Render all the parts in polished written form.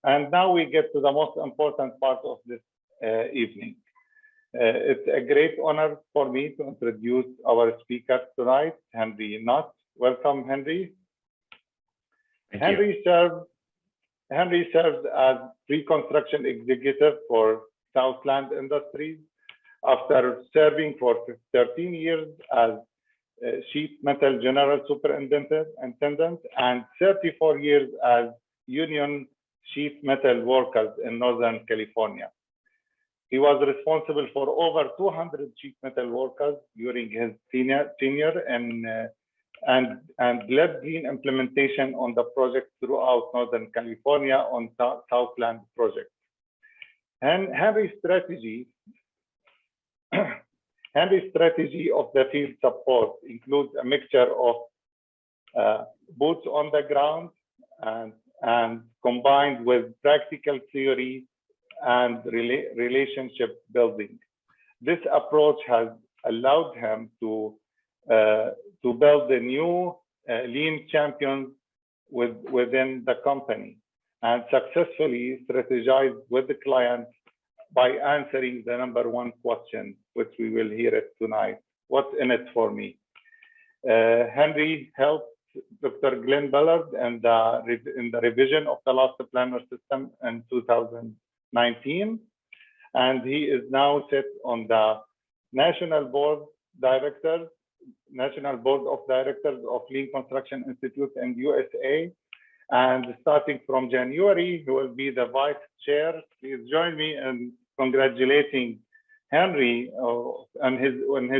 And now we get to the most important part of this evening. It's a great honor for me to introduce our speaker tonight, Henry Knott. Welcome, Henry. Thank you. Henry served as pre-construction executive for Southland Industries after serving for 13 years as sheet metal general superintendent and 34 years as union sheet metal workers in Northern California. He was responsible for over 200 sheet metal workers during his tenure and led lean implementation on the project throughout Northern California on Southland project. And Henry's strategy of the field support includes a mixture of boots on the ground and combined with practical theory and relationship building. This approach has allowed him to build a new lean champions within the company and successfully strategize with the client by answering the number one question, which we will hear it tonight. What's in it for me? Henry helped Dr. Glenn Ballard in the revision of the lost planner system in 2019. And he is now sit on the National Board of Directors of Lean Construction Institute in USA. And starting from January, he will be the vice chair. Please join me in congratulating Henry on his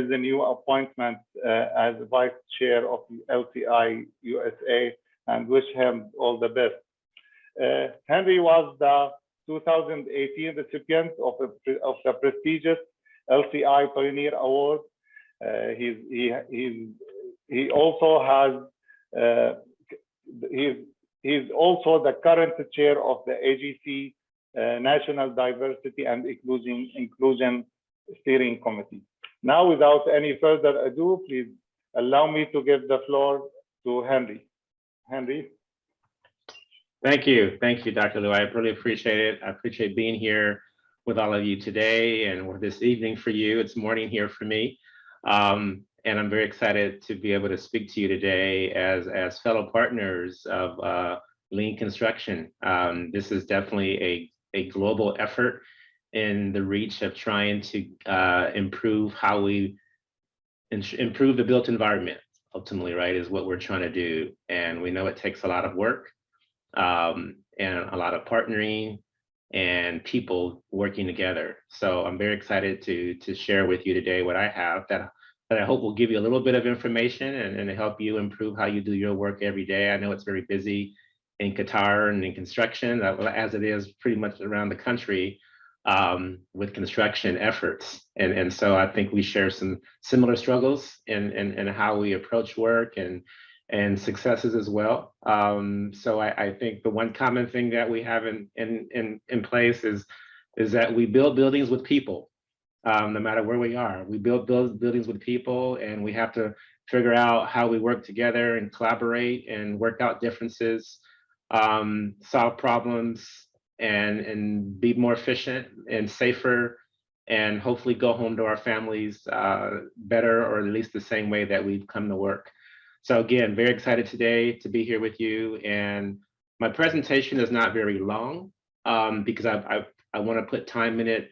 new appointment as vice chair of LCI USA, and wish him all the best. Henry was the 2018 recipient of the prestigious LCI Pioneer Award. He also has he's also the current chair of the AGC National Diversity and Inclusion Steering Committee. Now, without any further ado, please allow me to give the floor to Henry. Henry. Thank you, Dr. Liu. I really appreciate it. I appreciate being here with all of you today and this evening for you. It's morning here for me. And I'm very excited to be able to speak to you today as fellow partners of Lean Construction. This is definitely a global effort in the reach of trying to improve how we improve the built environment, ultimately, right, is what we're trying to do. And we know it takes a lot of work and a lot of partnering and people working together. So I'm very excited to share with you today what I have that I hope will give you a little bit of information and help you improve how you do your work every day. I know it's very busy in Qatar and in construction, as it is pretty much around the country with construction efforts. And so I think we share some similar struggles in how we approach work and successes as well. So I think the one common thing that we have in place is that we build buildings with people. No matter where we are, we build buildings with people, and we have to figure out how we work together and collaborate and work out differences, solve problems, and be more efficient and safer, and hopefully go home to our families better, or at least the same way that we've come to work. So again, very excited today to be here with you. And my presentation is not very long because I want to put time in it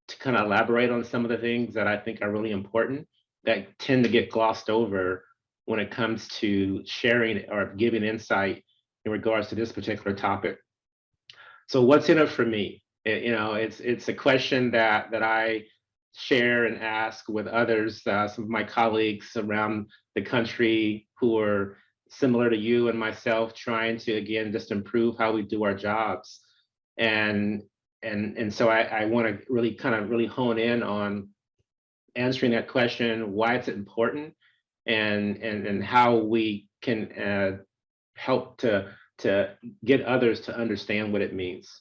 to kind of elaborate on some of the things that I think are really important that tend to get glossed over when it comes to sharing or giving insight in regards to this particular topic. So what's in it for me? It's a question that I share and ask with others, some of my colleagues around the country who are similar to you and myself, trying to, again, just improve how we do our jobs. And so I want to really hone in on answering that question, why it's important, and how we can help to get others to understand what it means.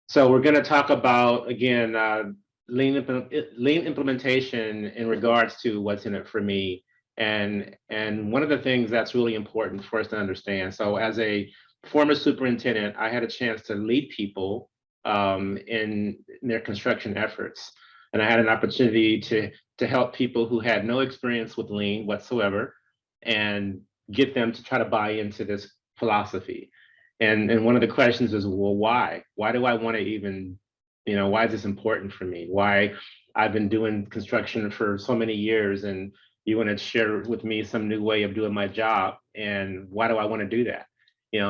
So we're going to talk about, again, lean implementation in regards to what's in it for me. And one of the things that's really important for us to understand, so as a former superintendent, I had a chance to lead people in their construction efforts. And I had an opportunity to help people who had no experience with lean whatsoever and get them to try to buy into this philosophy. And one of the questions is, well, why? Why do I want to even, why is this important for me? Why I've been doing construction for so many years, and you want to share with me some new way of doing my job, and why do I want to do that?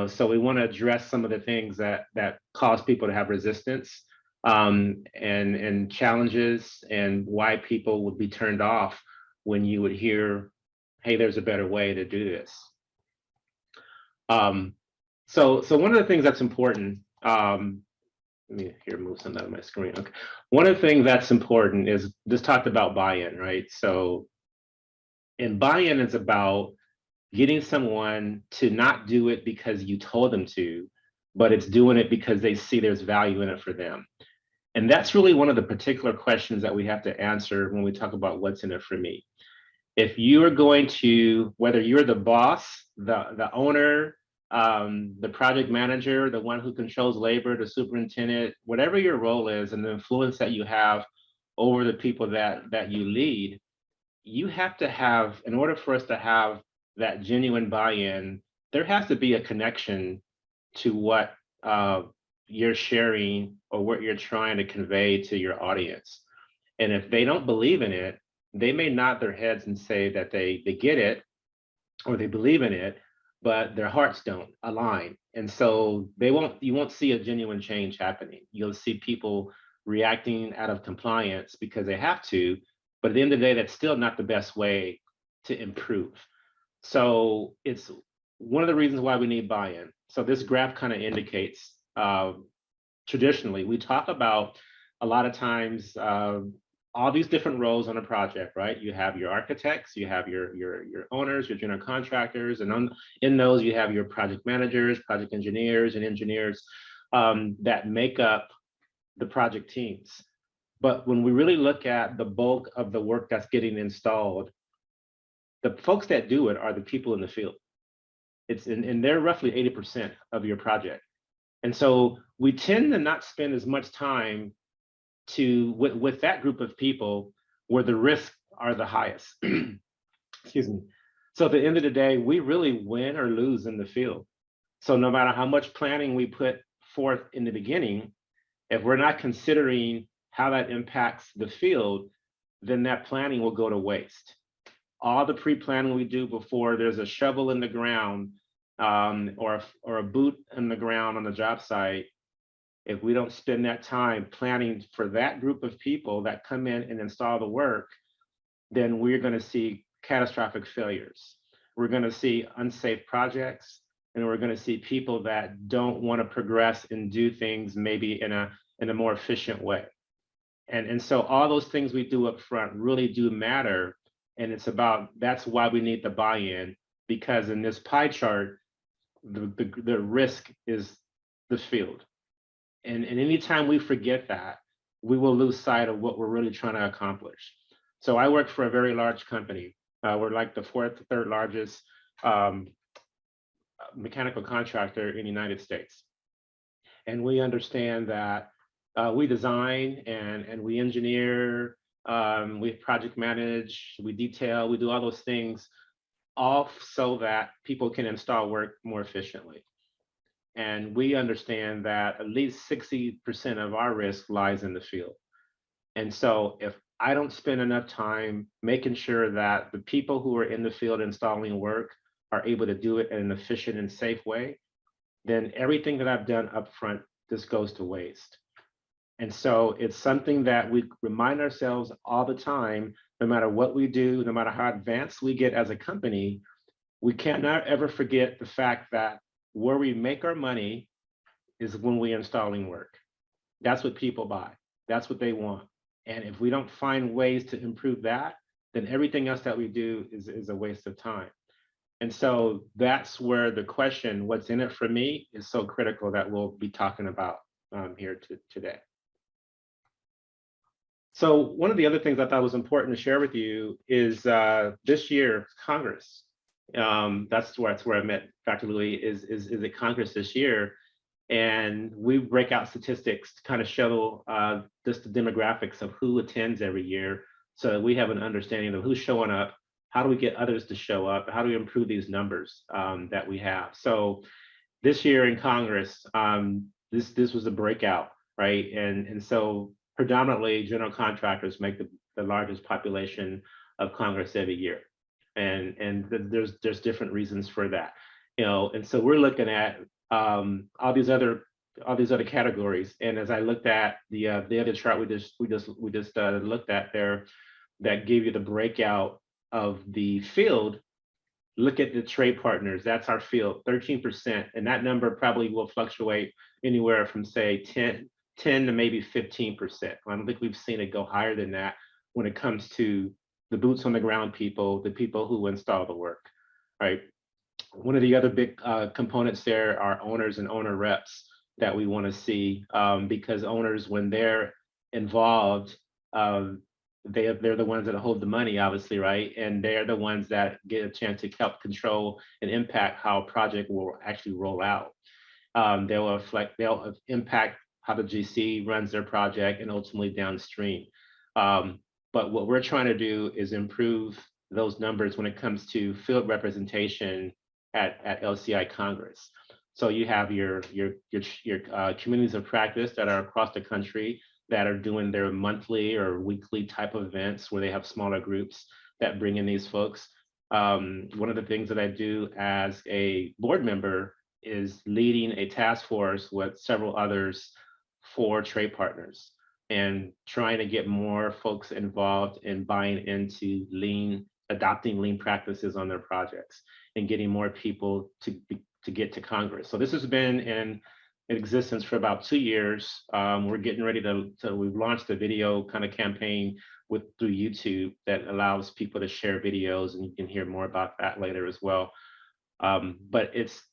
So we want to address some of the things that cause people to have resistance, and challenges, and why people would be turned off when you would hear, hey, there's a better way to do this. So one of the things that's important, let me here move some out of my screen. Okay, one of the things that's important is this talked about buy-in, right? So, and buy-in is about getting someone to not do it because you told them to, but it's doing it because they see there's value in it for them. And that's really one of the particular questions that we have to answer when we talk about what's in it for me. If you are going to, whether you're the boss, the owner, the project manager, the one who controls labor, the superintendent, whatever your role is, and the influence that you have over the people that you lead, you have to have, in order for us to have that genuine buy-in, there has to be a connection to what you're sharing or what you're trying to convey to your audience. And if they don't believe in it, they may nod their heads and say that they get it or they believe in it, but their hearts don't align. And so you won't see a genuine change happening. You'll see people reacting out of compliance because they have to, but at the end of the day, that's still not the best way to improve. So it's one of the reasons why we need buy-in. So this graph kind of indicates, traditionally, we talk about a lot of times all these different roles on a project, right? You have your architects, you have your owners, your general contractors, and in those you have your project managers, project engineers, and engineers that make up the project teams. But when we really look at the bulk of the work that's getting installed, the folks that do it are the people in the field. And they're roughly 80% of your project. And so we tend to not spend as much time with that group of people where the risks are the highest. Excuse me. So at the end of the day, we really win or lose in the field. So no matter how much planning we put forth in the beginning, if we're not considering how that impacts the field, then that planning will go to waste. All the pre-planning we do before there's a shovel in the ground or a boot in the ground on the job site, if we don't spend that time planning for that group of people that come in and install the work, then we're going to see catastrophic failures. We're going to see unsafe projects, and we're going to see people that don't want to progress and do things maybe in a more efficient way. And so all those things we do up front really do matter. And that's why we need the buy-in, because in this pie chart, the risk is the field. And anytime we forget that, we will lose sight of what we're really trying to accomplish. So I work for a very large company. We're like the third largest mechanical contractor in the United States. And we understand that we design and we engineer, we project manage, we detail, we do all those things, all so that people can install work more efficiently. And we understand that at least 60% of our risk lies in the field. And so if I don't spend enough time making sure that the people who are in the field installing work are able to do it in an efficient and safe way, then everything that I've done up front just goes to waste. And so it's something that we remind ourselves all the time, no matter what we do, no matter how advanced we get as a company, we cannot ever forget the fact that where we make our money is when we're installing work. That's what people buy. That's what they want. And if we don't find ways to improve that, then everything else that we do is a waste of time. And so that's where the question, what's in it for me, is so critical that we'll be talking about here today. So one of the other things I thought was important to share with you is this year, Congress. That's where I met Dr. Louis is at Congress this year. And we break out statistics to kind of show just the demographics of who attends every year so that we have an understanding of who's showing up, how do we get others to show up, how do we improve these numbers that we have. So this year in Congress, this was a breakout, right? And so predominantly general contractors make the largest population of Congress every year. And there's different reasons for that, you know, and so we're looking at all these other categories. And as I looked at the other chart we just looked at there, that gave you the breakout of the field. Look at the trade partners. That's our field, 13%, and that number probably will fluctuate anywhere from say 10 to maybe 15%. I don't think we've seen it go higher than that when it comes to the boots on the ground people, the people who install the work, right? One of the other big components there are owners and owner reps that we want to see, because owners, when they're involved, they're the ones that hold the money, obviously, right? And they're the ones that get a chance to help control and impact how a project will actually roll out. They'll impact how the GC runs their project and ultimately downstream. But what we're trying to do is improve those numbers when it comes to field representation at LCI Congress. So you have your communities of practice that are across the country that are doing their monthly or weekly type of events where they have smaller groups that bring in these folks. One of the things that I do as a board member is leading a task force with several others for trade partners and trying to get more folks involved in buying into lean, adopting lean practices on their projects and getting more people to get to Congress. So this has been in existence for about 2 years. We're getting ready we've launched a video kind of campaign through YouTube that allows people to share videos, and you can hear more about that later as well. But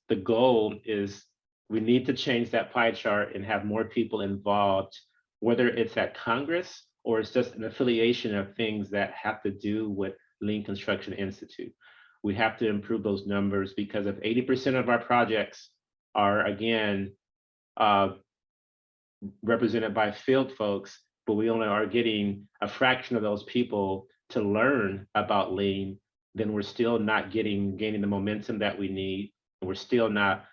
the goal is we need to change that pie chart and have more people involved, whether it's at Congress or it's just an affiliation of things that have to do with Lean Construction Institute. We have to improve those numbers, because if 80% of our projects are, again, represented by field folks, but we only are getting a fraction of those people to learn about lean, then we're still not gaining the momentum that we need, and we're still not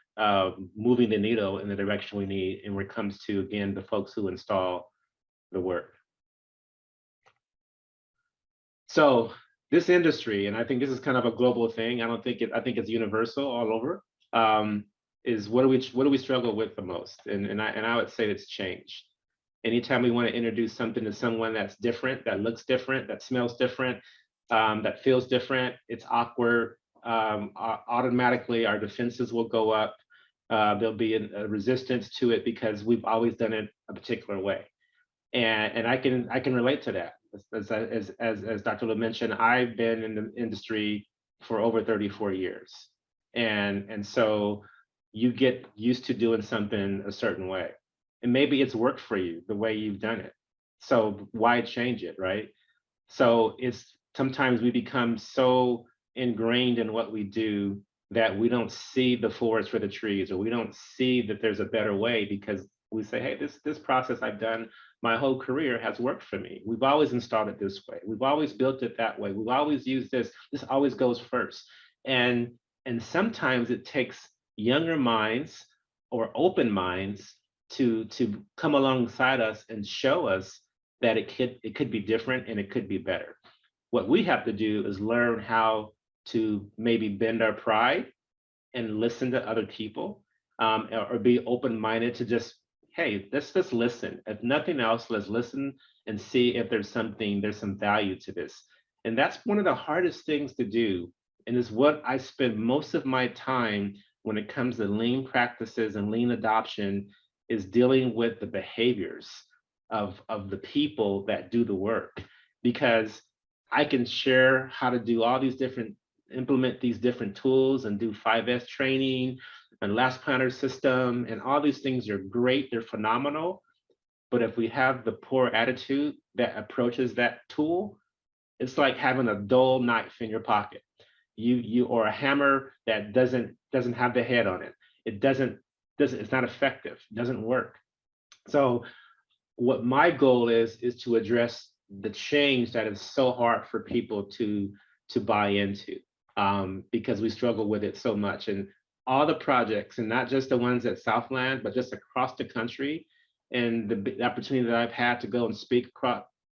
moving the needle in the direction we need. And when it comes to, again, the folks who install the work. So this industry, and I think this is kind of a global thing, I think it's universal all over, is what do we struggle with the most? And I would say it's change. Anytime we want to introduce something to someone that's different, that looks different, that smells different, that feels different, it's awkward. Automatically our defenses will go up. There'll be a resistance to it because we've always done it a particular way. And I can relate to that. As Dr. Lu mentioned, I've been in the industry for over 34 years. And so you get used to doing something a certain way. And maybe it's worked for you the way you've done it. So why change it, right? So sometimes we become so ingrained in what we do that we don't see the forest for the trees, or we don't see that there's a better way, because we say, hey, this process I've done my whole career has worked for me. We've always installed it this way. We've always built it that way. We've always used this. This always goes first. And sometimes it takes younger minds or open minds to come alongside us and show us that it could be different and it could be better. What we have to do is learn how to maybe bend our pride and listen to other people, or be open-minded to just, hey, let's just listen. If nothing else, let's listen and see if there's some value to this. And that's one of the hardest things to do. And is what I spend most of my time when it comes to lean practices and lean adoption, is dealing with the behaviors of the people that do the work. Because I can share how to do all these implement these different tools and do 5S training and last planner system, and all these things are great, they're phenomenal. But if we have the poor attitude, that approaches that tool, it's like having a dull knife in your pocket. You or a hammer that doesn't have the head on it. It doesn't it's not effective, doesn't work. So what my goal is to address the change that is so hard for people to buy into, because we struggle with it so much. And all the projects, and not just the ones at Southland, but just across the country, and the opportunity that I've had to go and speak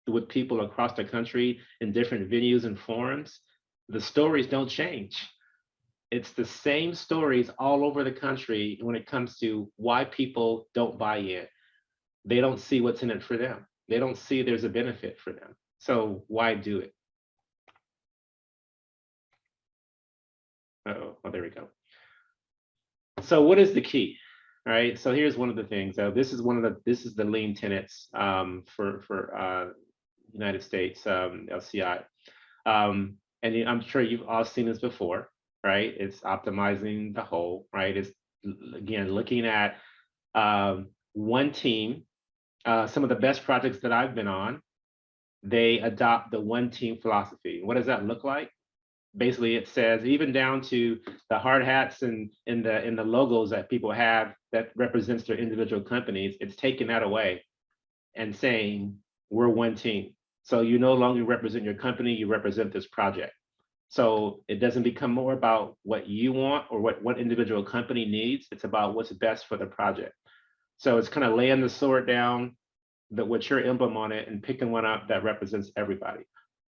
with people across the country in different venues and forums, the stories don't change. It's the same stories all over the country when it comes to why people don't buy in. They don't see what's in it for them. They don't see there's a benefit for them. So why do it? Oh, there we go. So what is the key? All right. So here's one of the things. This is the lean tenets for United States LCI. And I'm sure you've all seen this before, right? It's optimizing the whole, right? It's, again, looking at one team. Some of the best projects that I've been on, they adopt the one team philosophy. What does that look like? Basically, it says, even down to the hard hats and in the logos that people have that represents their individual companies, it's taking that away and saying, we're one team. So you no longer represent your company, you represent this project. So it doesn't become more about what you want or what individual company needs. It's about what's best for the project. So it's kind of laying the sword down, with your emblem on it, and picking one up that represents everybody.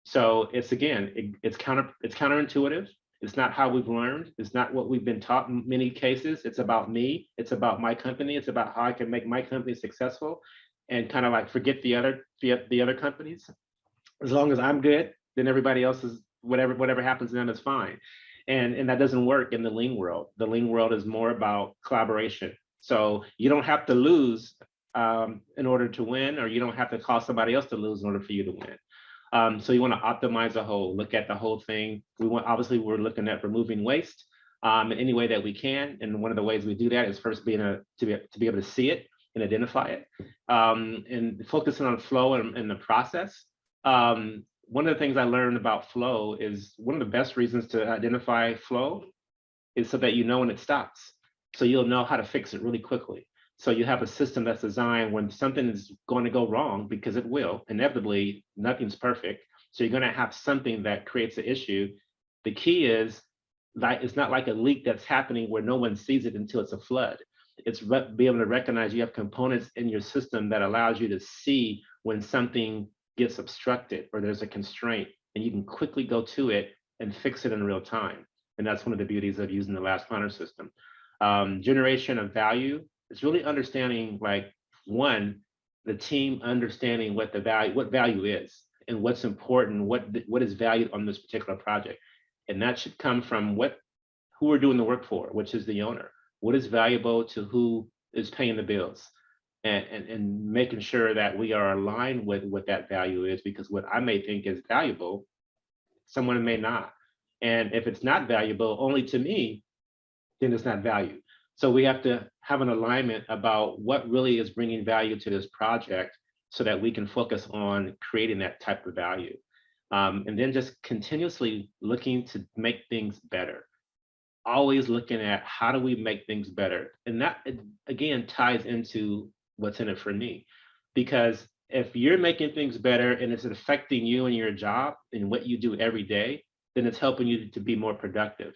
So it's, again, it's counterintuitive. It's not how we've learned. It's not what we've been taught in many cases. It's about me. It's about my company. It's about how I can make my company successful, and kind of like forget the other companies. As long as I'm good, then everybody else is, whatever happens to them is fine. And that doesn't work in the lean world. The lean world is more about collaboration. So you don't have to lose in order to win, or you don't have to cause somebody else to lose in order for you to win. So you want to optimize the whole, look at the whole thing. Obviously, we're looking at removing waste in any way that we can. And one of the ways we do that is first being to be able to see it and identify it, and focusing on flow and the process. One of the things I learned about flow is one of the best reasons to identify flow is so that you know when it stops. So you'll know how to fix it really quickly. So you have a system that's designed when something is going to go wrong, because it will, inevitably, nothing's perfect. So you're going to have something that creates an issue. The key is that it's not like a leak that's happening where no one sees it until it's a flood. It's be able to recognize you have components in your system that allows you to see when something gets obstructed or there's a constraint, and you can quickly go to it and fix it in real time. And that's one of the beauties of using the last planner system. Generation of value, it's really understanding, like, one, the team understanding what value is and what's important, what is valued on this particular project. And that should come from who we're doing the work for, which is the owner. What is valuable to who is paying the bills, and making sure that we are aligned with what that value is, because what I may think is valuable, someone may not. And if it's not valuable only to me, then it's not value. So we have to have an alignment about what really is bringing value to this project, so that we can focus on creating that type of value. And then just continuously looking to make things better. Always looking at how do we make things better. And that, again, ties into what's in it for me. Because if you're making things better and it's affecting you and your job and what you do every day, then it's helping you to be more productive.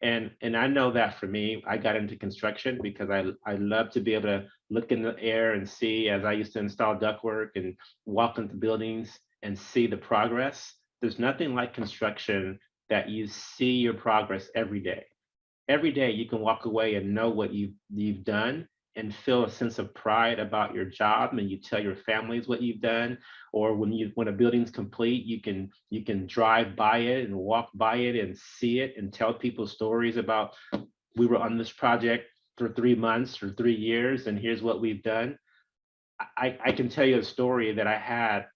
And I know that for me, I got into construction because I love to be able to look in the air and see, as I used to install ductwork and walk into buildings and see the progress. There's nothing like construction that you see your progress every day. Every day you can walk away and know what you've done and feel a sense of pride about your job, and you tell your families what you've done. Or when a building's complete, you can drive by it and walk by it and see it and tell people stories about, we were on this project for 3 months or 3 years, and here's what we've done. I can tell you a story that I had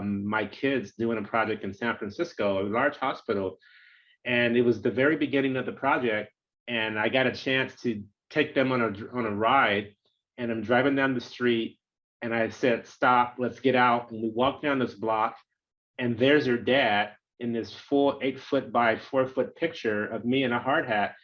my kids doing a project in San Francisco, a large hospital, and it was the very beginning of the project, and I got a chance to take them on a ride, and I'm driving down the street, And I said, stop, let's get out. And we walked down this block, and there's her dad in this full 8-foot by 4-foot picture of me in a hard hat.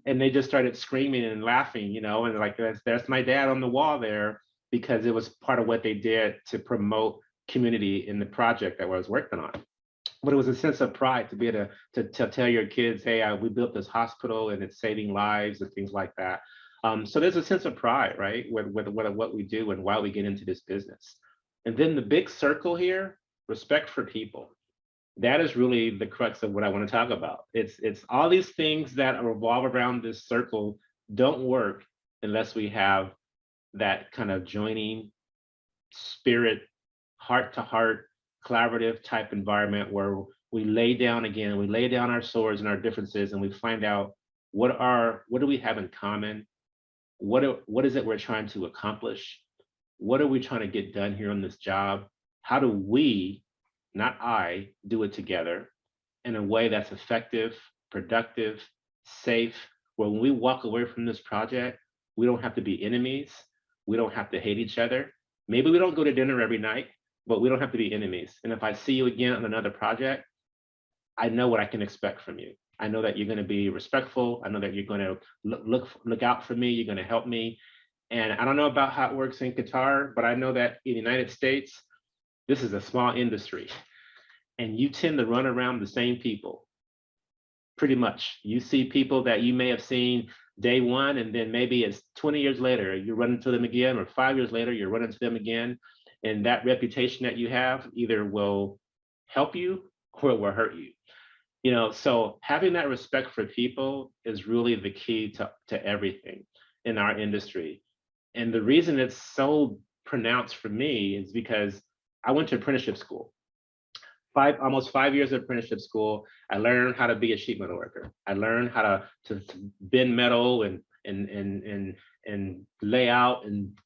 And they just started screaming and laughing, you know, and like, that's my dad on the wall there, because it was part of what they did to promote community in the project that I was working on. But it was a sense of pride to be able to tell your kids, hey, we built this hospital and it's saving lives and things like that. So there's a sense of pride, right, with what we do and why we get into this business. And then the big circle here, respect for people. That is really the crux of what I want to talk about. It's all these things that revolve around this circle don't work unless we have that kind of joining spirit, heart to heart, collaborative type environment where we lay down our swords and our differences, and we find out what do we have in common, what is it we're trying to accomplish, what are we trying to get done here on this job, how do we, not I, do it together in a way that's effective, productive, safe, where when we walk away from this project, we don't have to be enemies, we don't have to hate each other. Maybe we don't go to dinner every night, but we don't have to be enemies. And if I see you again on another project, I know what I can expect from you. I know that you're going to be respectful. I know that you're going to look out for me. You're going to help me. And I don't know about how it works in Qatar, but I know that in the United States, this is a small industry, and you tend to run around the same people. Pretty much. You see people that you may have seen day one, and then maybe it's 20 years later, you run into them again, or 5 years later, you run into them again. And that reputation that you have either will help you or it will hurt you. You know, so having that respect for people is really the key to everything in our industry. And the reason it's so pronounced for me is because I went to apprenticeship school. Almost 5 years of apprenticeship school. I learned how to be a sheet metal worker. I learned how to bend metal and lay out and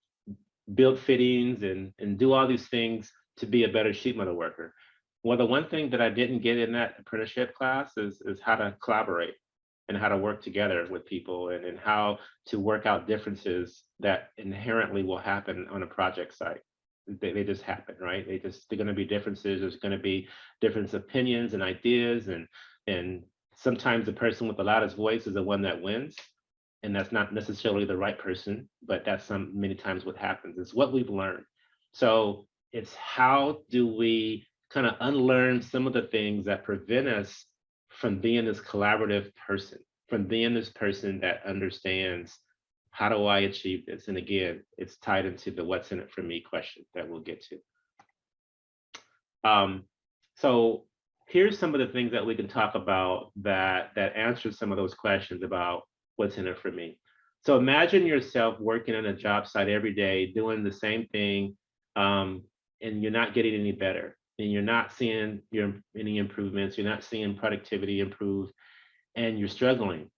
build fittings and do all these things to be a better sheet metal worker. Well, the one thing that I didn't get in that apprenticeship class is how to collaborate and how to work together with people and how to work out differences that inherently will happen on a project site. They just happen, right? They're going to be differences. There's going to be different opinions and ideas, and sometimes the person with the loudest voice is the one that wins, and that's not necessarily the right person, but that's many times what happens. It's what we've learned. So it's how do we kind of unlearn some of the things that prevent us from being this collaborative person, from being this person that understands, how do I achieve this? And again, it's tied into the what's in it for me question that we'll get to. So here's some of the things that we can talk about that answer some of those questions about what's in it for me. So imagine yourself working on a job site every day, doing the same thing, and you're not getting any better, and you're not seeing any improvements, you're not seeing productivity improve, and you're struggling.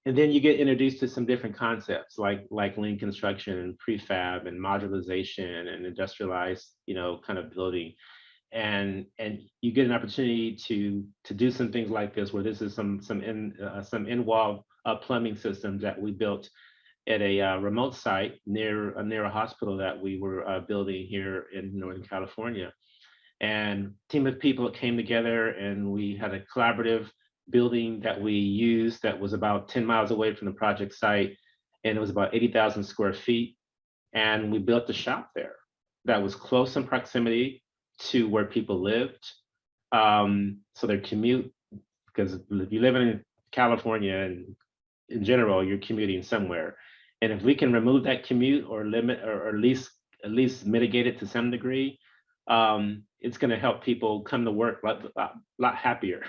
And then you get introduced to some different concepts like lean construction and prefab and modularization and industrialized, kind of building. And you get an opportunity to do some things like this, where this is some in-wall plumbing systems that we built at a remote site near a hospital that we were building here in Northern California. And a team of people came together, and we had a collaborative building that we used that was about 10 miles away from the project site, and it was about 80,000 square feet. And we built a shop there that was close in proximity to where people lived. So their commute, because if you live in California and in general, you're commuting somewhere. And if we can remove that commute or limit, or at least mitigate it to some degree, it's going to help people come to work a lot happier.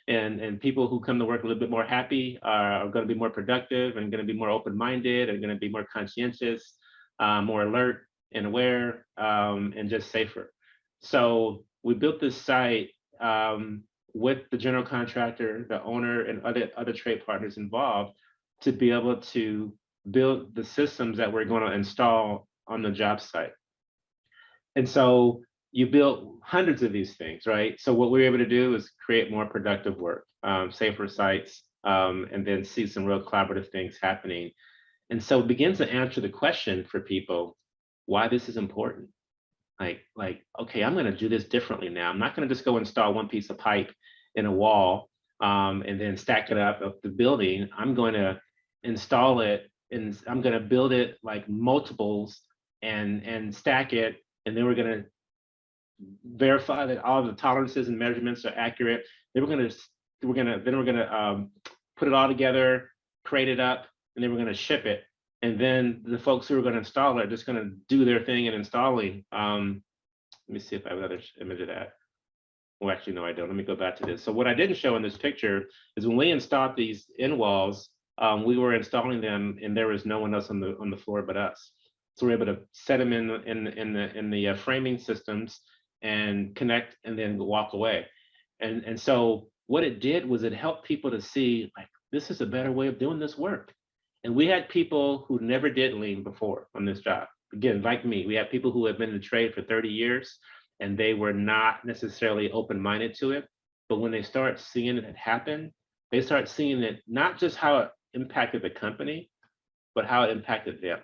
And people who come to work a little bit more happy are going to be more productive and going to be more open-minded and going to be more conscientious, more alert and aware, and just safer. So we built this site with the general contractor, the owner, and other trade partners involved to be able to build the systems that we're going to install on the job site. And so you built hundreds of these things, right? So what we were able to do is create more productive work, safer sites, and then see some real collaborative things happening. And so it begins to answer the question for people, why this is important. Okay, I'm going to do this differently now. I'm not going to just go install one piece of pipe in a wall and then stack it up the building. I'm going to install it and I'm going to build it like multiples and stack it. And then we're going to verify that all the tolerances and measurements are accurate. Then we're gonna put it all together, crate it up, and then we're gonna ship it. And then the folks who are gonna install it are just gonna do their thing in installing. Let me see if I have another image of that. Well, actually, no, I don't. Let me go back to this. So what I didn't show in this picture is when we installed these end walls, we were installing them, and there was no one else on the floor but us. So we're able to set them in the framing systems and connect, and then walk away. And so what it did was it helped people to see, like, this is a better way of doing this work. And we had people who never did lean before on this job. Again, like me, we had people who have been in the trade for 30 years and they were not necessarily open-minded to it. But when they start seeing it happen, they start seeing it not just how it impacted the company, but how it impacted them.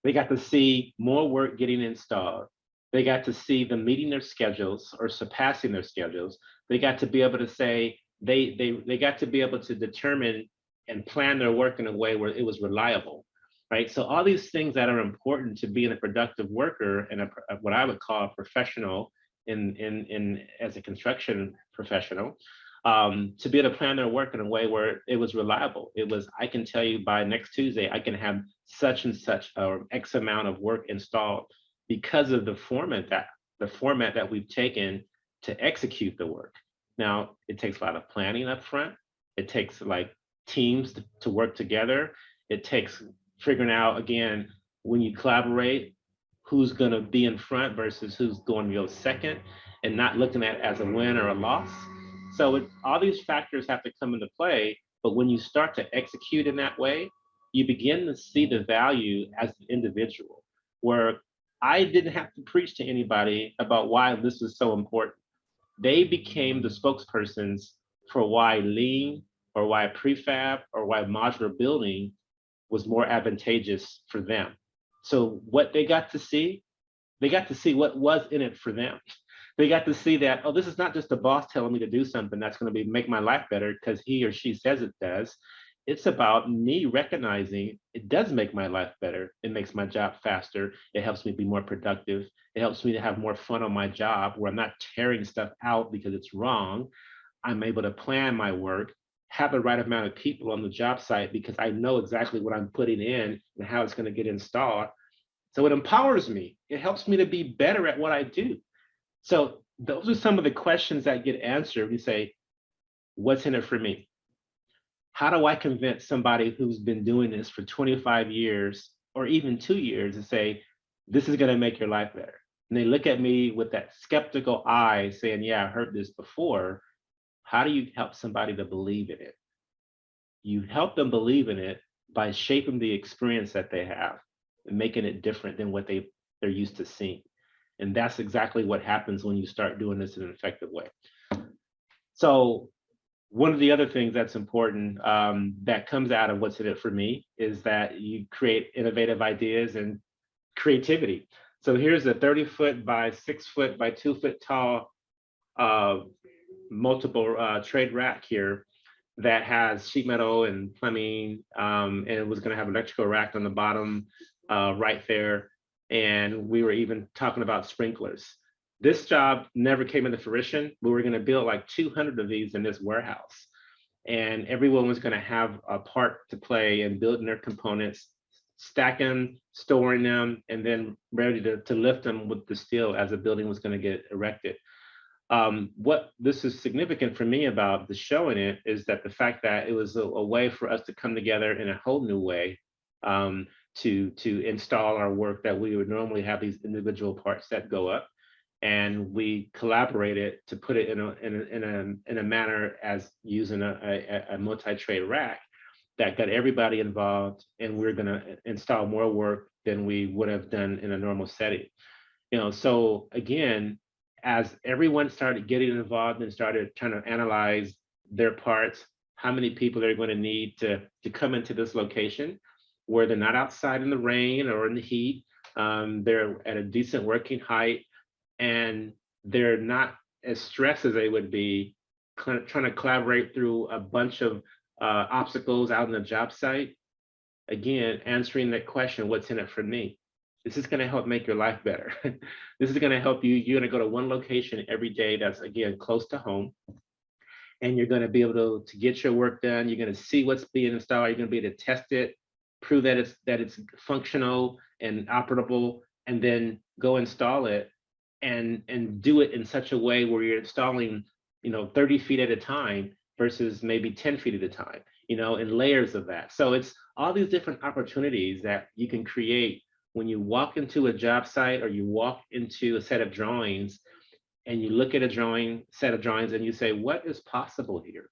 They got to see more work getting installed. They got to see them meeting their schedules or surpassing their schedules. They got to be able to say, they got to be able to determine and plan their work in a way where it was reliable, right? So all these things that are important to being a productive worker and what I would call a professional as a construction professional, to be able to plan their work in a way where it was reliable. It was, I can tell you by next Tuesday, I can have such and such X amount of work installed because of the format that we've taken to execute the work. Now, it takes a lot of planning up front. It takes like teams to work together. It takes figuring out, again, when you collaborate, who's going to be in front versus who's going to go second, and not looking at it as a win or a loss. So all these factors have to come into play, but when you start to execute in that way, you begin to see the value as an individual, where I didn't have to preach to anybody about why this is so important. They became the spokespersons for why lean or why prefab or why modular building was more advantageous for them. So what they got to see what was in it for them. They got to see that, oh, this is not just the boss telling me to do something that's going to make my life better because he or she says it does. It's about me recognizing it does make my life better. It makes my job faster. It helps me be more productive. It helps me to have more fun on my job where I'm not tearing stuff out because it's wrong. I'm able to plan my work, have the right amount of people on the job site because I know exactly what I'm putting in and how it's going to get installed. So it empowers me. It helps me to be better at what I do. So those are some of the questions that get answered. We say, what's in it for me? How do I convince somebody who's been doing this for 25 years or even 2 years to say, this is going to make your life better? And they look at me with that skeptical eye saying, yeah, I heard this before. How do you help somebody to believe in it? You help them believe in it by shaping the experience that they have and making it different than what they're used to seeing. And that's exactly what happens when you start doing this in an effective way. So one of the other things that's important that comes out of what's in it for me is that you create innovative ideas and creativity. So here's a 30-foot by 6-foot by 2-foot tall multiple trade rack here that has sheet metal and plumbing, and it was going to have an electrical rack on the bottom right there. And we were even talking about sprinklers. This job never came into fruition. We were going to build like 200 of these in this warehouse. And everyone was going to have a part to play in building their components, stacking, storing them, and then ready to lift them with the steel as the building was going to get erected. What this is significant for me about the showing it is that the fact that it was a way for us to come together in a whole new way to install our work, that we would normally have these individual parts that go up, and we collaborated to put it in a manner as using a multi-trade rack that got everybody involved, and we're going to install more work than we would have done in a normal setting. So again, as everyone started getting involved and started trying to analyze their parts, how many people they're going to need to come into this location where they're not outside in the rain or in the heat, They're at a decent working height, and they're not as stressed as they would be trying to collaborate through a bunch of obstacles out on the job site. Again, answering that question, what's in it for me? This is going to help make your life better. This is going to help you. You're going to go to one location every day that's, again, close to home. And you're going to be able to get your work done. You're going to see what's being installed. You're going to be able to test it, prove that it's functional and operable, and then go install it and do it in such a way where you're installing, 30 feet at a time versus maybe 10 feet at a time, in layers of that. So it's all these different opportunities that you can create when you walk into a job site or you walk into a set of drawings and you look at a set of drawings and you say, what is possible here?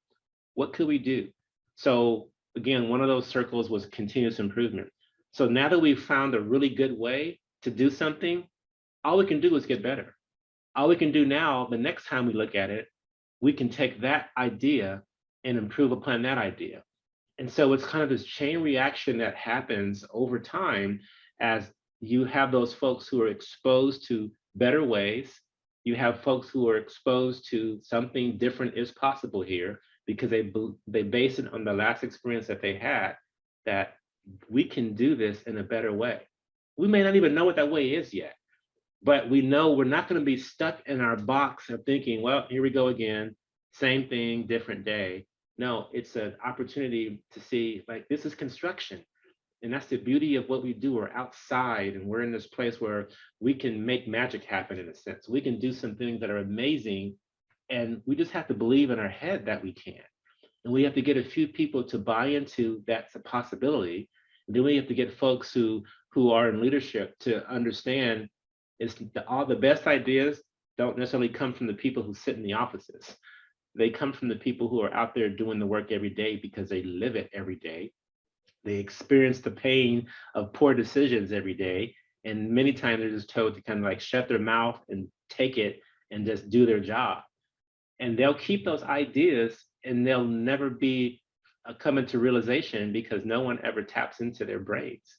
What could we do? So again, one of those circles was continuous improvement. So now that we've found a really good way to do something, all we can do is get better. All we can do now, the next time we look at it, we can take that idea and improve upon that idea. And so it's kind of this chain reaction that happens over time as you have those folks who are exposed to better ways. You have folks who are exposed to something different is possible here because they base it on the last experience that they had, that we can do this in a better way. We may not even know what that way is yet, but we know we're not going to be stuck in our box of thinking, well, here we go again, same thing, different day. No, it's an opportunity to see, like, this is construction. And that's the beauty of what we do. We're outside and we're in this place where we can make magic happen in a sense. We can do some things that are amazing, and we just have to believe in our head that we can. And we have to get a few people to buy into that's a possibility. And then we have to get folks who are in leadership to understand all the best ideas don't necessarily come from the people who sit in the offices. They come from the people who are out there doing the work every day because they live it every day. They experience the pain of poor decisions every day. And many times they're just told to kind of like shut their mouth and take it and just do their job. And they'll keep those ideas and they'll never be come into realization because no one ever taps into their brains.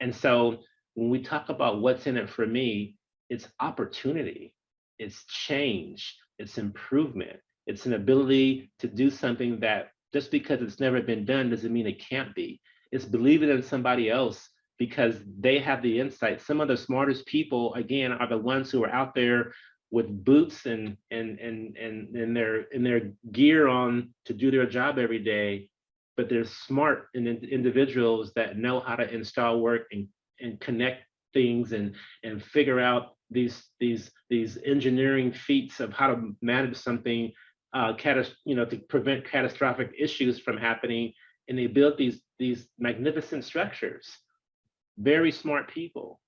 And so when we talk about what's in it for me, it's opportunity, it's change, it's improvement, it's an ability to do something that just because it's never been done doesn't mean it can't be. It's believing in somebody else because they have the insight. Some of the smartest people, again, are the ones who are out there with boots and their gear on to do their job every day, but they're smart individuals that know how to install work and connect things and figure out these engineering feats of how to manage something to prevent catastrophic issues from happening. And they built these magnificent structures. Very smart people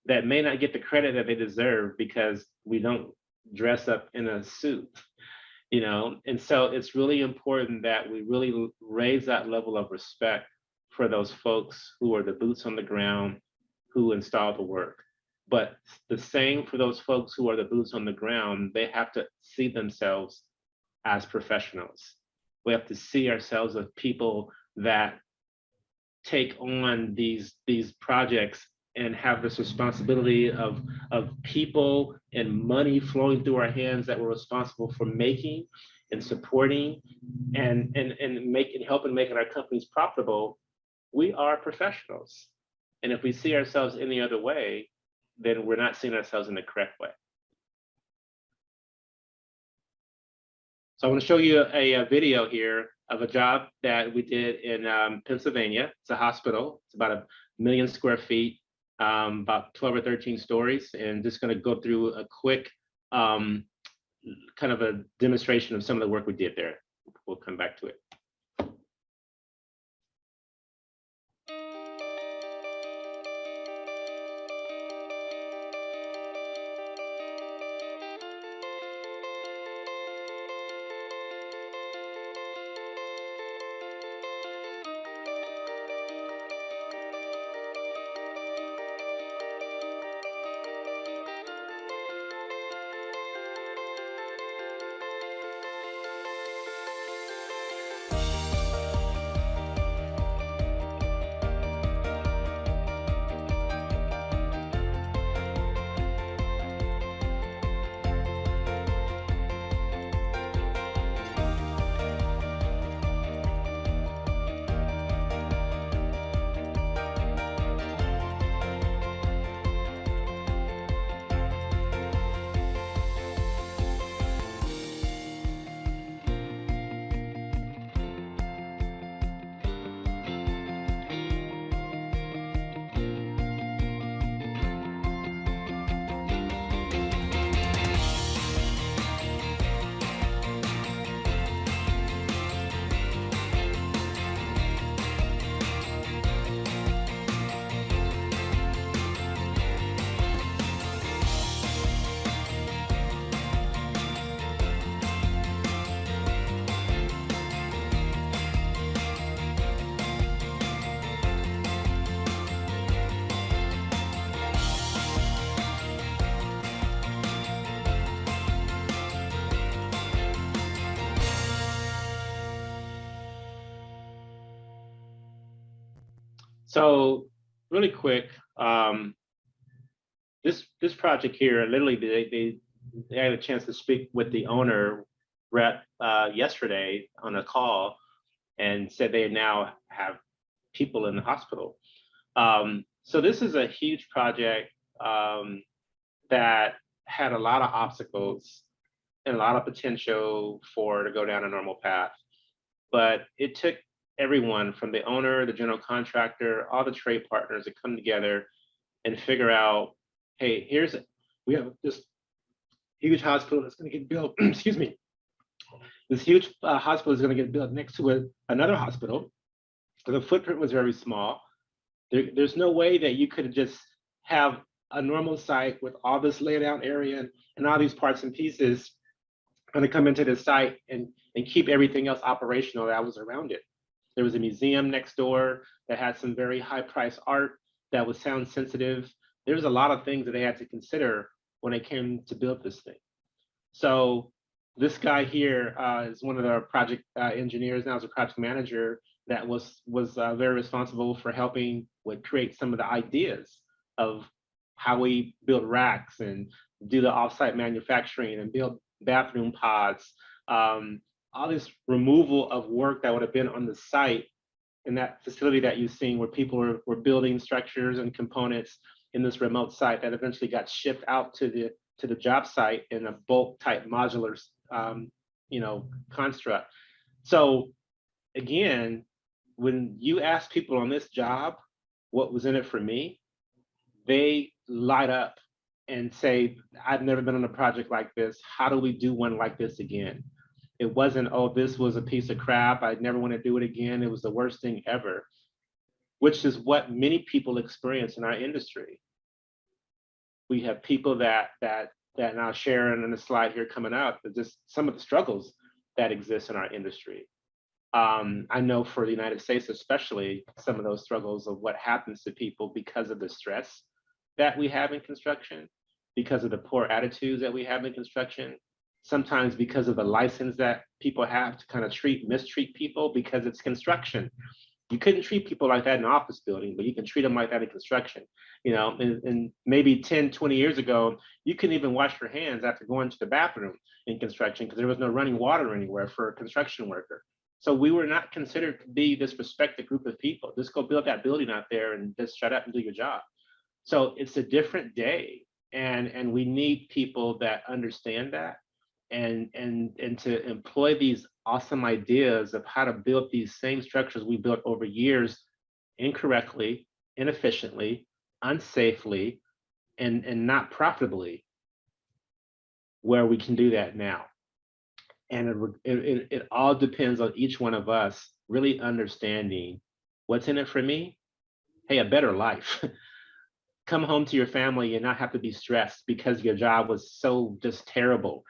that may not get the credit that they deserve because we don't dress up in a suit, And so it's really important that we really raise that level of respect for those folks who are the boots on the ground, who install the work. But the same for those folks who are the boots on the ground, they have to see themselves as professionals. We have to see ourselves as people that take on these projects and have this responsibility of people and money flowing through our hands that we're responsible for making and supporting and helping making our companies profitable. We are professionals. And if we see ourselves any other way, then we're not seeing ourselves in the correct way. So I want to show you a video here of a job that we did in Pennsylvania. It's a hospital. It's about 1 million square feet, about 12 or 13 stories. And just going to go through a quick kind of a demonstration of some of the work we did there. We'll come back to it. So really quick, this project here, literally they had a chance to speak with the owner rep yesterday on a call, and said they now have people in the hospital. So this is a huge project that had a lot of obstacles and a lot of potential for to go down a normal path. But it took everyone from the owner, the general contractor, all the trade partners to come together and figure out, hey, we have this huge hospital that's going to get built, excuse me, this huge hospital is going to get built next to another hospital. The footprint was very small. There's no way that you could just have a normal site with all this laid out area and all these parts and pieces going to come into the site and keep everything else operational that was around it. There was a museum next door that had some very high priced art that was sound sensitive. There's a lot of things that they had to consider when they came to build this thing. So this guy here is one of the project engineers, now is a project manager that was very responsible for helping create some of the ideas of how we build racks and do the offsite manufacturing and build bathroom pods, all this removal of work that would have been on the site in that facility that you've seen where people were building structures and components in this remote site that eventually got shipped out to the job site in a bulk type modular construct. So again, when you ask people on this job what was in it for me, they light up and say, I've never been on a project like this. How do we do one like this again? It wasn't, oh, this was a piece of crap, I'd never want to do it again. It was the worst thing ever, which is what many people experience in our industry. We have people that now sharing in the slide here coming up, just some of the struggles that exist in our industry. I know for the United States, especially, some of those struggles of what happens to people because of the stress that we have in construction, because of the poor attitudes that we have in construction, sometimes because of the license that people have to kind of mistreat people because it's construction. You couldn't treat people like that in an office building, but you can treat them like that in construction. And maybe 10, 20 years ago, you couldn't even wash your hands after going to the bathroom in construction because there was no running water anywhere for a construction worker. So we were not considered to be this respected group of people. Just go build that building out there and just shut up and do your job. So it's a different day, and we need people that understand that and to employ these awesome ideas of how to build these same structures we built over years incorrectly, inefficiently, unsafely, and not profitably, where we can do that now. And it all depends on each one of us really understanding what's in it for me. Hey, a better life. Come home to your family and not have to be stressed because your job was so just terrible.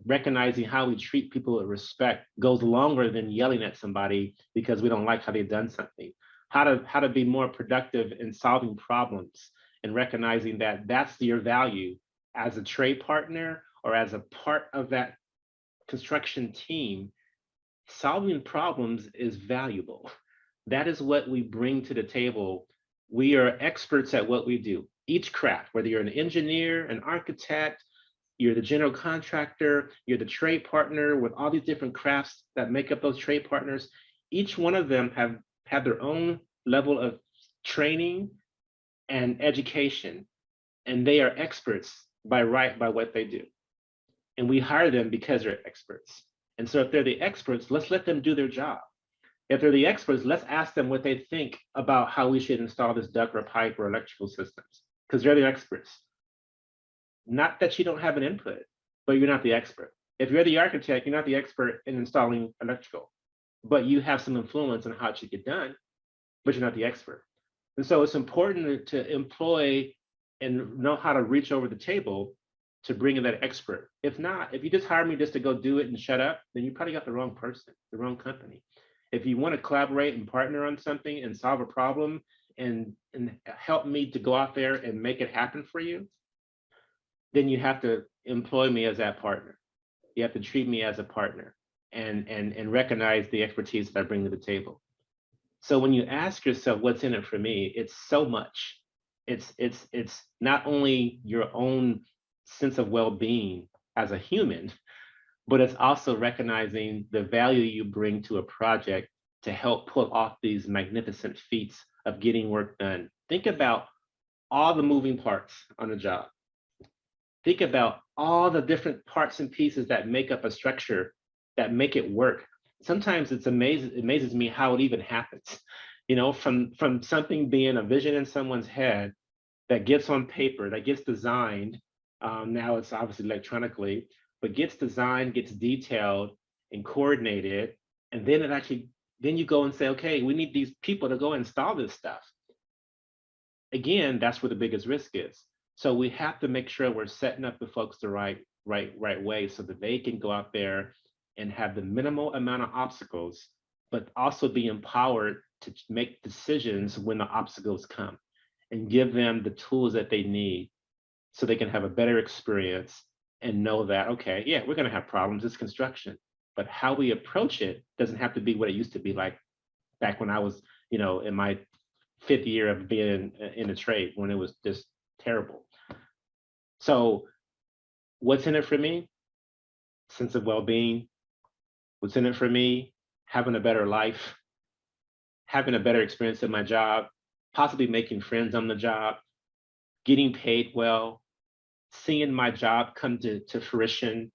Recognizing how we treat people with respect goes longer than yelling at somebody because we don't like how they've done something. How to be more productive in solving problems and recognizing that that's your value as a trade partner or as a part of that construction team. Solving problems is valuable. That is what we bring to the table. We are experts at what we do. Each craft, whether you're an engineer, an architect, you're the general contractor, you're the trade partner with all these different crafts that make up those trade partners. Each one of them have their own level of training and education, and they are experts by what they do. And we hire them because they're experts. And so if they're the experts, let's let them do their job. If they're the experts, let's ask them what they think about how we should install this duct or pipe or electrical systems, because they're the experts. Not that you don't have an input, but you're not the expert. If you're the architect, you're not the expert in installing electrical, but you have some influence on how it should get done, but you're not the expert. And so it's important to employ and know how to reach over the table to bring in that expert. If not, if you just hire me just to go do it and shut up, then you probably got the wrong person, the wrong company. If you want to collaborate and partner on something and solve a problem and help me to go out there and make it happen for you, then you have to employ me as that partner. You have to treat me as a partner and recognize the expertise that I bring to the table. So when you ask yourself, what's in it for me? It's so much. It's not only your own sense of well-being as a human, but it's also recognizing the value you bring to a project to help pull off these magnificent feats of getting work done. Think about all the moving parts on a job. Think about all the different parts and pieces that make up a structure that make it work. Sometimes it's amazing, it amazes me how it even happens. You know, from something being a vision in someone's head that gets on paper, that gets designed. Now it's obviously electronically, but gets designed, gets detailed and coordinated, and then it actually, then you go and say, okay, we need these people to go install this stuff. Again, that's where the biggest risk is. So we have to make sure we're setting up the folks the right way so that they can go out there and have the minimal amount of obstacles, but also be empowered to make decisions when the obstacles come and give them the tools that they need so they can have a better experience and know that, okay, yeah, we're going to have problems, it's construction, but how we approach it doesn't have to be what it used to be like back when I was, you know, in my 5th year of being in the trade, when it was just terrible. So what's in it for me? Sense of well-being. What's in it for me? Having a better life, having a better experience at my job, possibly making friends on the job, getting paid well, seeing my job come to fruition,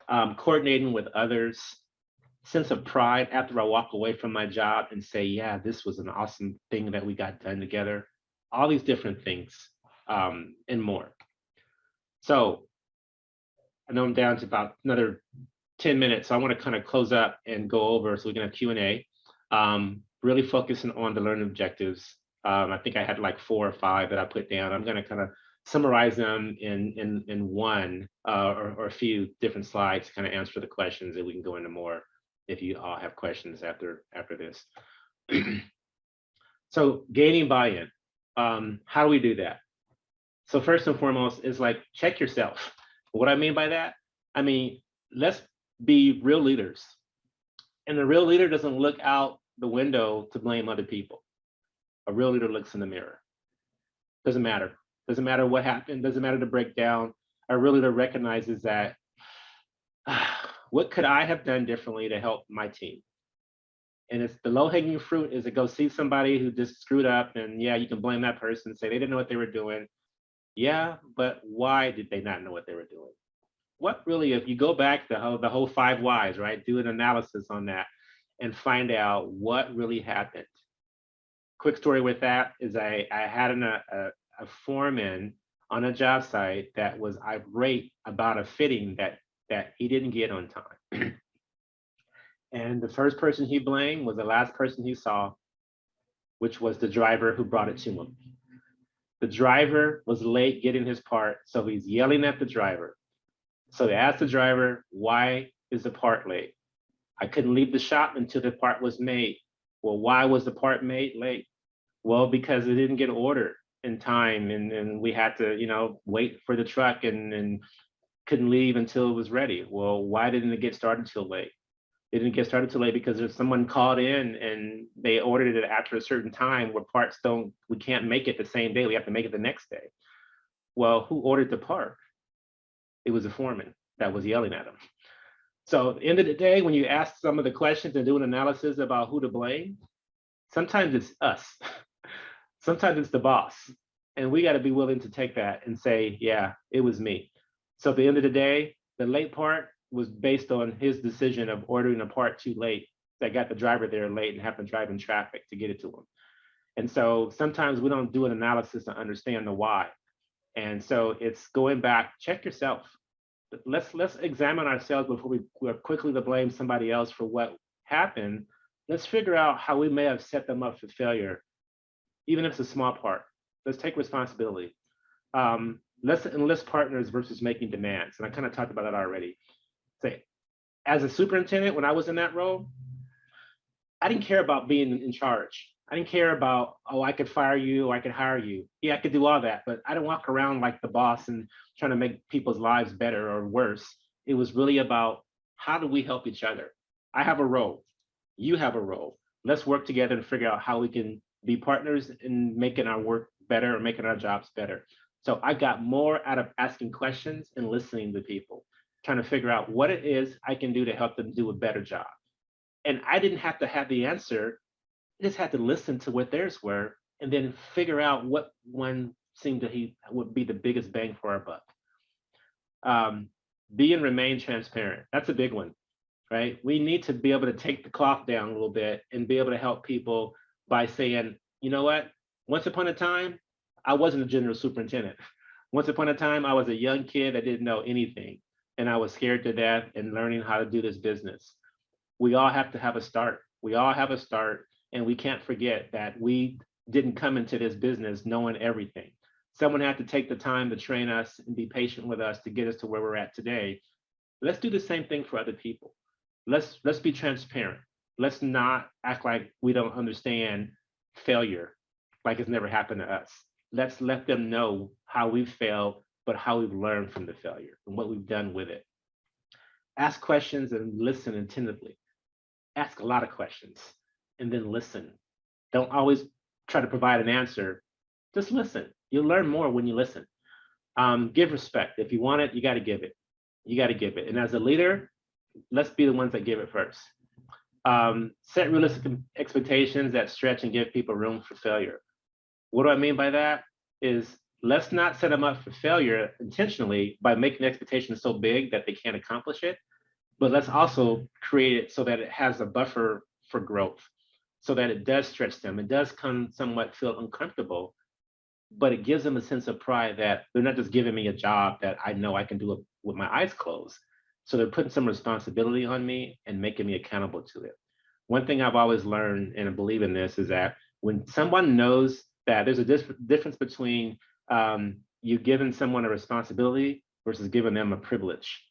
coordinating with others, sense of pride after I walk away from my job and say, yeah, this was an awesome thing that we got done together. All these different things and more. So I know I'm down to about another 10 minutes. So I want to kind of close up and go over so we can have Q&A. Really focusing on the learning objectives. I think I had like 4 or 5 that I put down. I'm going to kind of summarize them in one or a few different slides to kind of answer the questions, and we can go into more if you all have questions after this. So gaining buy-in, how do we do that? So first and foremost is like, check yourself. What I mean by that, I mean, let's be real leaders. And the real leader doesn't look out the window to blame other people. A real leader looks in the mirror. Doesn't matter. Doesn't matter what happened. Doesn't matter the breakdown. A real leader recognizes that, what could I have done differently to help my team? And it's the low-hanging fruit is to go see somebody who just screwed up, and yeah, you can blame that person, say they didn't know what they were doing. Yeah, but why did they not know what they were doing? What really, if you go back to the whole 5 whys, right? Do an analysis on that and find out what really happened. Quick story with that is I had a foreman on a job site that was irate about a fitting that he didn't get on time. And the first person he blamed was the last person he saw, which was the driver who brought it to him. The driver was late getting his part, so he's yelling at the driver. So they asked the driver, why is the part late? I couldn't leave the shop until the part was made. Well, why was the part made late? Well, because it didn't get ordered in time, and we had to, you know, wait for the truck and couldn't leave until it was ready. Well, why didn't it get started till late? It didn't get started till late because if someone called in and they ordered it after a certain time where parts we can't make it the same day, we have to make it the next day. Well, who ordered the part? It was the foreman that was yelling at him. So at the end of the day, when you ask some of the questions and do an analysis about who to blame, sometimes it's us. Sometimes it's the boss. And we got to be willing to take that and say, yeah, it was me. So at the end of the day, the late part was based on his decision of ordering a part too late that got the driver there late and having to drive in traffic to get it to him. And so sometimes we don't do an analysis to understand the why. And so it's going back, check yourself. Let's examine ourselves before we're quickly to blame somebody else for what happened. Let's figure out how we may have set them up for failure, even if it's a small part. Let's take responsibility. Let's enlist partners versus making demands. And I kind of talked about that already. Say, as a superintendent, when I was in that role, I didn't care about being in charge. I didn't care about, oh, I could fire you or I could hire you. Yeah, I could do all that, but I didn't walk around like the boss and trying to make people's lives better or worse. It was really about how do we help each other? I have a role. You have a role. Let's work together and figure out how we can be partners in making our work better or making our jobs better. So I got more out of asking questions and listening to people, trying to figure out what it is I can do to help them do a better job. And I didn't have to have the answer. I just had to listen to what theirs were and then figure out what one seemed to he would be the biggest bang for our buck. Be and remain transparent. That's a big one, right? We need to be able to take the cloth down a little bit and be able to help people by saying, you know what? Once upon a time, I wasn't a general superintendent. Once upon a time, I was a young kid that didn't know anything, and I was scared to death in learning how to do this business. We all have to have a start. We all have a start, and we can't forget that we didn't come into this business knowing everything. Someone had to take the time to train us and be patient with us to get us to where we're at today. Let's do the same thing for other people. Let's be transparent. Let's not act like we don't understand failure, like it's never happened to us. Let's let them know how we've failed, but how we've learned from the failure and what we've done with it. Ask questions and listen attentively. Ask a lot of questions and then listen. Don't always try to provide an answer. Just listen. You'll learn more when you listen. Give respect. If you want it, you got to give it. You got to give it. And as a leader, let's be the ones that give it first. Set realistic expectations that stretch and give people room for failure. What do I mean by that? Is let's not set them up for failure intentionally by making expectations so big that they can't accomplish it, but let's also create it so that it has a buffer for growth, so that it does stretch them. It does come somewhat feel uncomfortable, but it gives them a sense of pride that they're not just giving me a job that I know I can do it with my eyes closed. So they're putting some responsibility on me and making me accountable to it. One thing I've always learned and I believe in this is that when someone knows that there's a difference between you giving someone a responsibility versus giving them a privilege.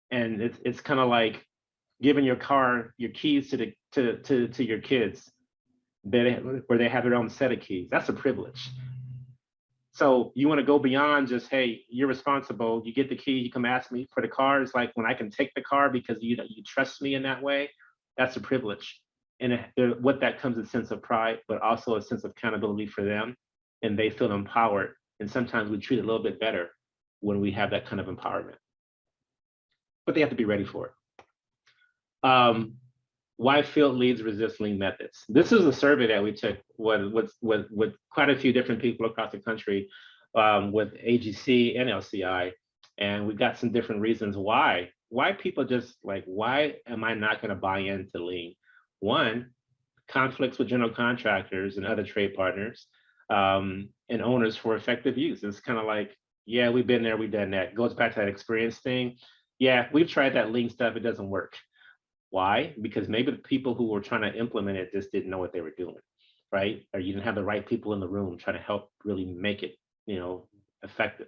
And it's kind of like giving your car, your keys to your kids, where they have their own set of keys. That's a privilege. So you want to go beyond just, hey, you're responsible. You get the key. You come ask me for the car. It's like when I can take the car because you trust me in that way. That's a privilege. And what that comes a sense of pride, but also a sense of accountability for them, and they feel empowered. And sometimes we treat it a little bit better when we have that kind of empowerment. But they have to be ready for it. Why field leads resist lean methods? This is a survey that we took with quite a few different people across the country, with AGC and LCI, and we got some different reasons why people just like, why am I not going to buy into lean? One, conflicts with general contractors and other trade partners, and owners for effective use. It's kind of like, yeah, we've been there, we've done that. Goes back to that experience thing. Yeah, we've tried that lean stuff, it doesn't work. Why? Because maybe the people who were trying to implement it just didn't know what they were doing, right? Or you didn't have the right people in the room trying to help really make it, effective.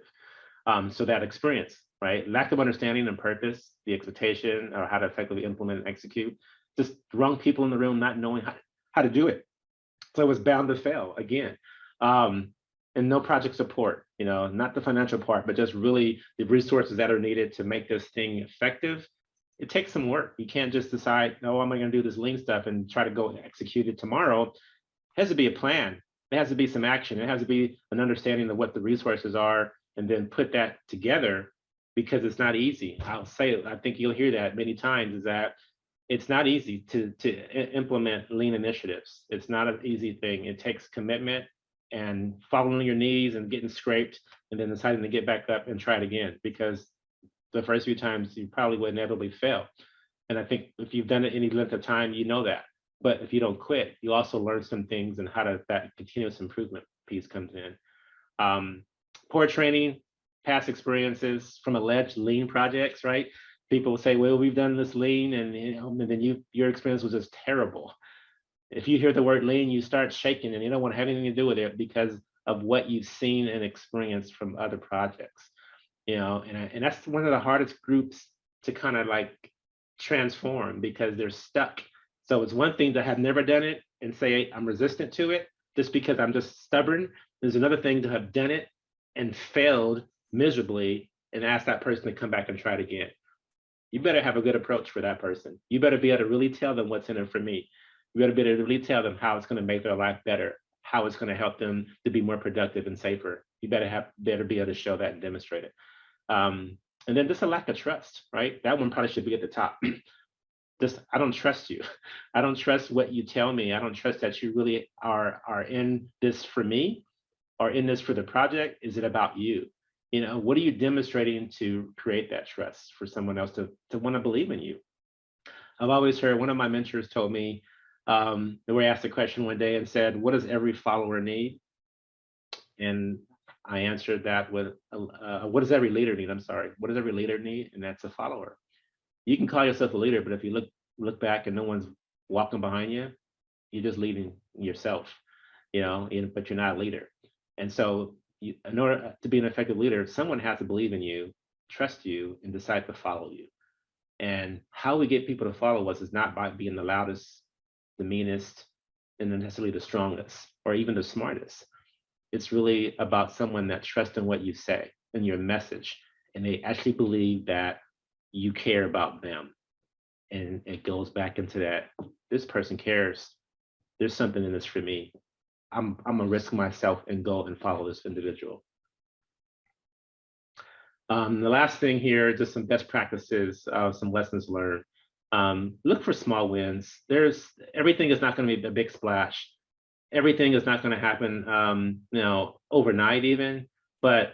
So that experience, right? Lack of understanding and purpose, the expectation, or how to effectively implement and execute, just wrong people in the room not knowing how to do it. So it was bound to fail again. And no project support, not the financial part, but just really the resources that are needed to make this thing effective. It takes some work. You can't just decide, oh, I'm going to do this lean stuff and try to go execute it tomorrow. It has to be a plan. It has to be some action. It has to be an understanding of what the resources are, and then put that together, because it's not easy. I'll say it, I think you'll hear that many times, is that it's not easy to implement lean initiatives. It's not an easy thing. It takes commitment and falling on your knees and getting scraped and then deciding to get back up and try it again, because the first few times you probably will inevitably fail. And I think if you've done it any length of time, you know that. But if you don't quit, you also learn some things, and how that continuous improvement piece comes in. Poor training, past experiences from alleged lean projects, right? People will say, well, we've done this lean, and then your experience was just terrible. If you hear the word lean, you start shaking, and you don't want to have anything to do with it because of what you've seen and experienced from other projects. And that's one of the hardest groups to kind of like transform, because they're stuck. So it's one thing to have never done it and say I'm resistant to it just because I'm just stubborn. There's another thing to have done it and failed miserably and ask that person to come back and try it again. You better have a good approach for that person. You better be able to really tell them what's in it for me. We got to be able to really tell them how it's going to make their life better, how it's going to help them to be more productive and safer. You better be able to show that and demonstrate it. And then just a lack of trust, right? That one probably should be at the top. Just, I don't trust you. I don't trust what you tell me. I don't trust that you really are in this for me or in this for the project. Is it about you? You know, what are you demonstrating to create that trust for someone else to want to believe in you? I've always heard, one of my mentors told me, they were asked a question one day and said, what does every follower need? And I answered that with, what does every leader need? I'm sorry, what does every leader need? And that's a follower. You can call yourself a leader, but if you look back and no one's walking behind you, you're just leading yourself, you know, but you're not a leader. And so in order to be an effective leader, someone has to believe in you, trust you, and decide to follow you. And how we get people to follow us is not by being the loudest, the meanest, and then necessarily the strongest, or even the smartest. It's really about someone that trusts in what you say and your message, and they actually believe that you care about them. And it goes back into that, this person cares. There's something in this for me. I'm gonna risk myself and go and follow this individual. The last thing here, just some best practices, some lessons learned. Look for small wins. Everything is not going to be a big splash. Everything is not going to happen, you know, overnight even. But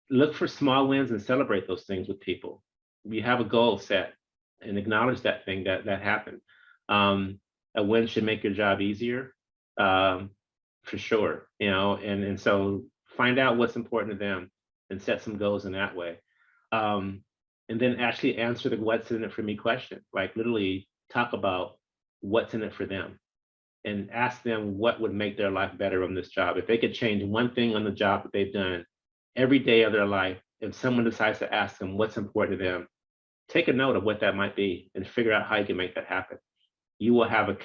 look for small wins and celebrate those things with people. You have a goal set and acknowledge that thing that happened. A win should make your job easier, for sure. You know, and so find out what's important to them and set some goals in that way. And then actually answer the what's in it for me question, like literally talk about what's in it for them and ask them what would make their life better on this job. If they could change one thing on the job that they've done every day of their life, if someone decides to ask them what's important to them, take a note of what that might be and figure out how you can make that happen. You will have a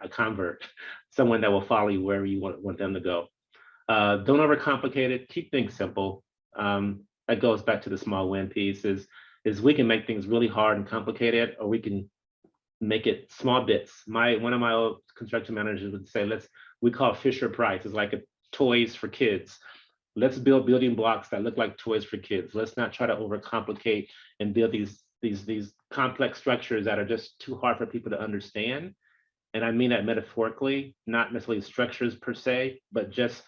convert, someone that will follow you wherever you want them to go. Don't overcomplicate it, keep things simple. That goes back to the small win piece is we can make things really hard and complicated, or we can make it small bits. One of my old construction managers would say, we call Fisher Price. It's like toys for kids. Let's build building blocks that look like toys for kids. Let's not try to overcomplicate and build these complex structures that are just too hard for people to understand. And I mean that metaphorically, not necessarily structures per se, but just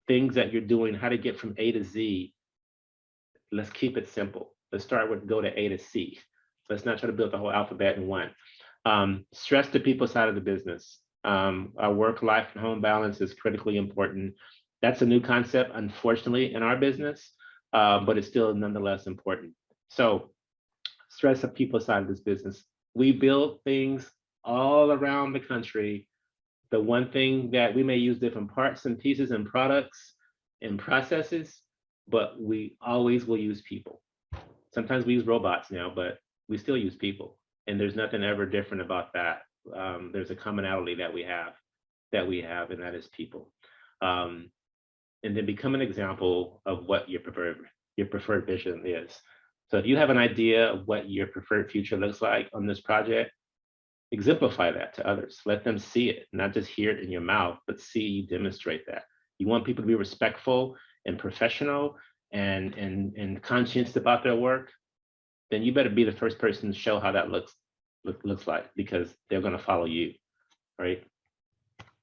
things that you're doing, how to get from A to Z. Let's keep it simple. Let's start with go to A to C. Let's not try to build the whole alphabet in one. Stress the people side of the business. Our work, life, and home balance is critically important. That's a new concept, unfortunately, in our business, but it's still nonetheless important. So stress the people side of this business. We build things all around the country. The one thing that we may use different parts and pieces and products and processes, but we always will use people. Sometimes we use robots now, but we still use people. And there's nothing ever different about that. There's a commonality that we have, and that is people. And then become an example of what your preferred vision is. So if you have an idea of what your preferred future looks like on this project, exemplify that to others. Let them see it, not just hear it in your mouth, but see you demonstrate that. You want people to be respectful and professional and conscious about their work, then you better be the first person to show how that looks like, because they're going to follow you, right?